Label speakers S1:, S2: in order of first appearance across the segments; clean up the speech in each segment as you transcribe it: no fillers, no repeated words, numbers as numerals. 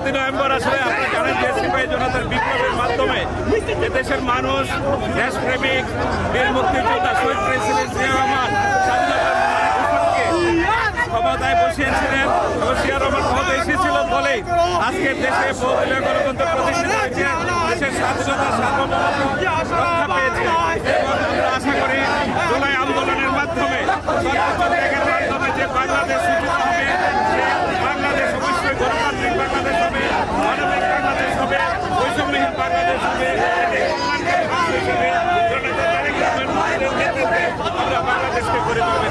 S1: 7ই November আসলে আপনারা জানেন যে সিপাহী জনতার বিপ্লবের মাধ্যমে এদেশের মানুষ দেশপ্রেমিক বীর মুক্তিযোদ্ধা শহীদ প্রেসিডেন্ট জিয়া রহমান ক্ষমতায় বসিয়েছিলেন এবং জিয়া রহমান ক্ষমতায় এসেছিল বলেই আজকে দেশে বহুদলীয় গণতন্ত্র প্রতিষ্ঠিত হয়েছে, দেশের স্বাধীনতা সার্বভৌমত্ব রক্ষা পেয়েছে এবং আমরা আশা করি জুলাই আন্দোলনের মাধ্যমে সর্বোচ্চ ত্যাগের মাধ্যমে যে বাংলাদেশ সূচিত হবে, যে বাংলাদেশ অবশ্যই গণতান্ত্রিক বাংলাদেশ হবে, মানবিক বাংলাদেশ হবে, বৈষম্যহীন বাংলাদেশ হবে, আমরা বাংলাদেশকে গড়ে তুলবে।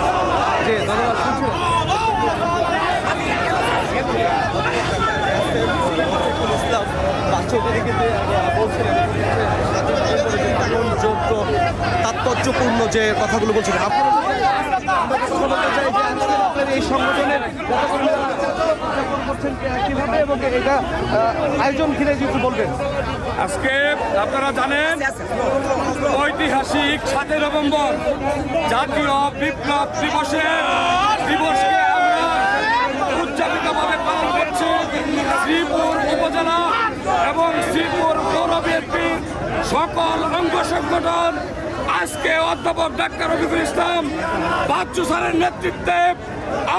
S2: তাৎপর্যপূর্ণ যে কথাগুলো বলছেন আপনারা এই সংগঠনের কিভাবে এবং এটা আয়োজন ঘিরে যদি বলবেন।
S1: আজকে আপনারা জানেন ঐতিহাসিক 7 নভেম্বর জাতীয় বিপ্লব দিবসকে আমরা উদযাপিতভাবে পালন করছি। শ্রীপুর উপজেলা এবং শ্রীপুর পৌর বিএনপির সকল অঙ্গ সংগঠন আজকে অধ্যাপক ডাক্তার রফিকুল ইসলাম বাচ্চু স্যারের নেতৃত্বে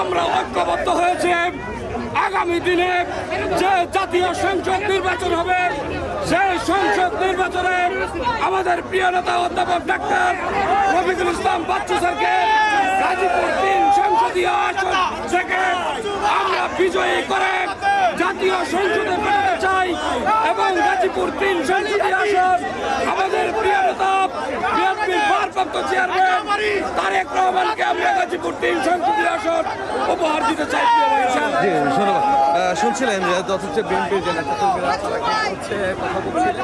S1: আমরা ঐক্যবদ্ধ হয়েছে। আগামী দিনে যে জাতীয় সংসদ নির্বাচন হবে সেই সংসদ নির্বাচনে আমাদের প্রিয় নেতা অধ্যাপক ডাক্তার রফিকুল ইসলাম বাচ্চু স্যারকে গাজীপুর 3 সংসদীয় আসন থেকে আমরা বিজয়ী করে জাতীয় সংসদে পাঠাতে চাই এবং গাজীপুর 3 সংসদীয় আসন আমাদের প্রিয় নেতা বিএনপির ভারপ্রাপ্ত চেয়ারম্যান তারেক রহমানকে আমরা গাজীপুর 3 সংসদীয় আসন উপহার দিতে চাই।
S2: শুনছিলেন যে অথচ বিএনপির যে নেতাকর্মীরা হচ্ছে কথা বলছিলেন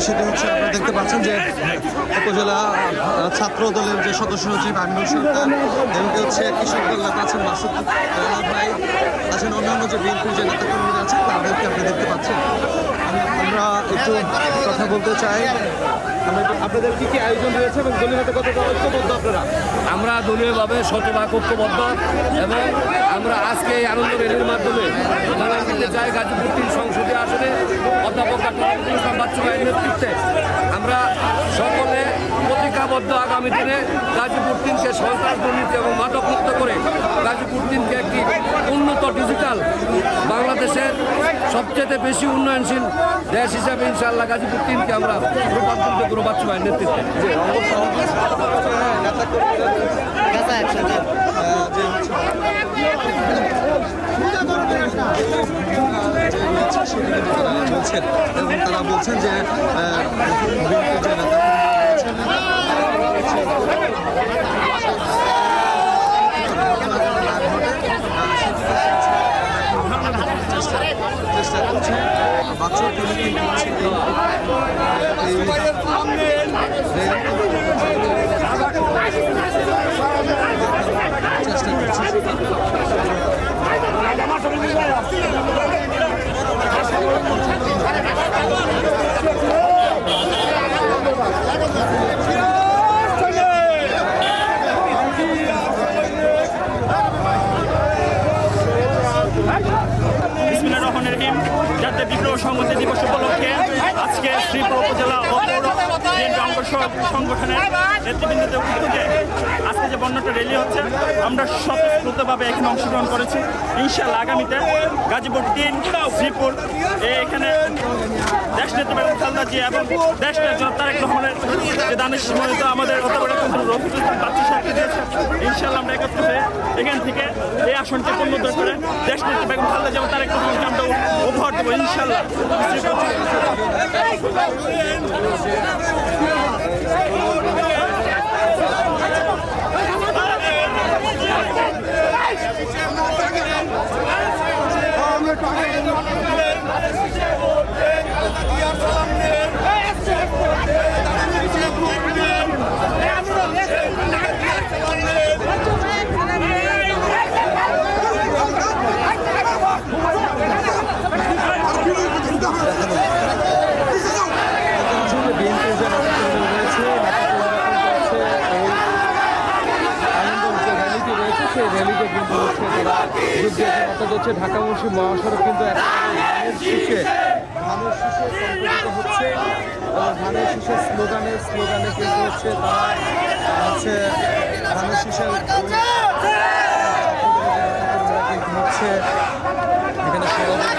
S2: সেটি হচ্ছে আপনারা দেখতে পাচ্ছেন যে উপজেলা ছাত্র দলের যে সদস্য সচিব আমিনুল সরকার এমনকি হচ্ছে কৃষক দল নেতা আছেন মাসুদ ভাই আছেন, অন্যান্য যে বিএনপির যে নেতাকর্মীরা আছেন তাদেরকে আপনি দেখতে পাচ্ছেন। আমরা একটু কথা বলতে চাই আপনাদের কি আয়োজন রয়েছে এবং দলীয়ভাবে কতটা ঐক্যবদ্ধ আপনারা?
S3: আমরা দলীয়ভাবে শতভাগ ঐক্যবদ্ধ এবং আমরা আজকে এই আনন্দ র্যালির মাধ্যমে জানান দিতে চাই গাজীপুর 3 সংসদীয় আসনে অধ্যাপক ডাক্তার রফিকুল ইসলাম বাচ্চু ভাইয়ের নেতৃত্বে আমরা সকলে প্রতিজ্ঞাবদ্ধ আগামী দিনে গাজীপুর 3কে সন্ত্রাস দুর্নীতি এবং মাদক মুক্ত করে গাজীপুর 3কে একটি উন্নত ডিজিটাল বাংলাদেশের সবচেয়ে বেশি উন্নয়নশীল দেশ হিসাবে ইনশাআল্লাহ গাজীপুর 3কে আমরা রূপান্তরিত করব বাচ্চু ভাইয়ের নেতৃত্বে।
S2: এবং তারা বলছেন যে চেষ্টা করছে বাচ্চা
S4: জাতীয় বিপ্লব সংহতি দিবস উপলক্ষে আজকে শ্রীপুর উপজেলা ও সংগঠনের নেতৃবৃন্দদের উদ্যোগে আজকে যে বর্ণাঢ্য র্যালি হচ্ছে আমরা স্বতঃস্ফূর্তভাবে এখানে অংশগ্রহণ করেছি। ইনশাআল্লাহ আগামীতে গাজীপুর 3 শ্রীপুর এখানে দেশ নেতা বেগম খালেদা জিয়া এবং দেশ নেতা তারেক রহমানের যে দানিশ মনোনীত আমাদের রফিকুল ইসলাম বাচ্চু সাহেবকে দিয়েছে। ইনশাআল্লাহ আমরা একত্র হয়ে এখান থেকে এই আসনকে পুনরুদ্ধার করে দেশ নেতা বেগম খালেদা জিয়া এবং তারেক রহমানকে আমরা উপহার দেবো ইনশাআল্লাহ।
S2: যোগ দিয়েছেন। অর্থাৎ হচ্ছে ঢাকা মুন্সি মহাসড়ক কিন্তু ধানের শীষে সংগঠিত হচ্ছে এবং ধানের শীষের স্লোগানে কিন্তু হচ্ছে তারা হচ্ছে ধানের শীষের কিন্তু হচ্ছে এখানে সভাপতি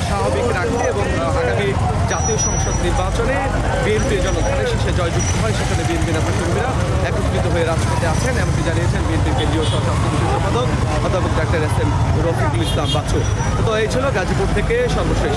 S2: স্বাভাবিক রাখতে এবং আগামী জাতীয় সংসদ নির্বাচনে বিএনপির জনগণের শীর্ষে জয়যুক্ত হয় সেখানে বিএনপি নেতা কর্মীরা একত্রিত হয়ে রাজপথে আছেন এমনটি জানিয়েছেন বিএনপির কেন্দ্রীয় সহস্রাষ্ট্র সম্পাদক অধ্যাপক doctor S M Rafiqul Islam Bachchu. তো এই ছিল গাজীপুর থেকে সর্বশেষ।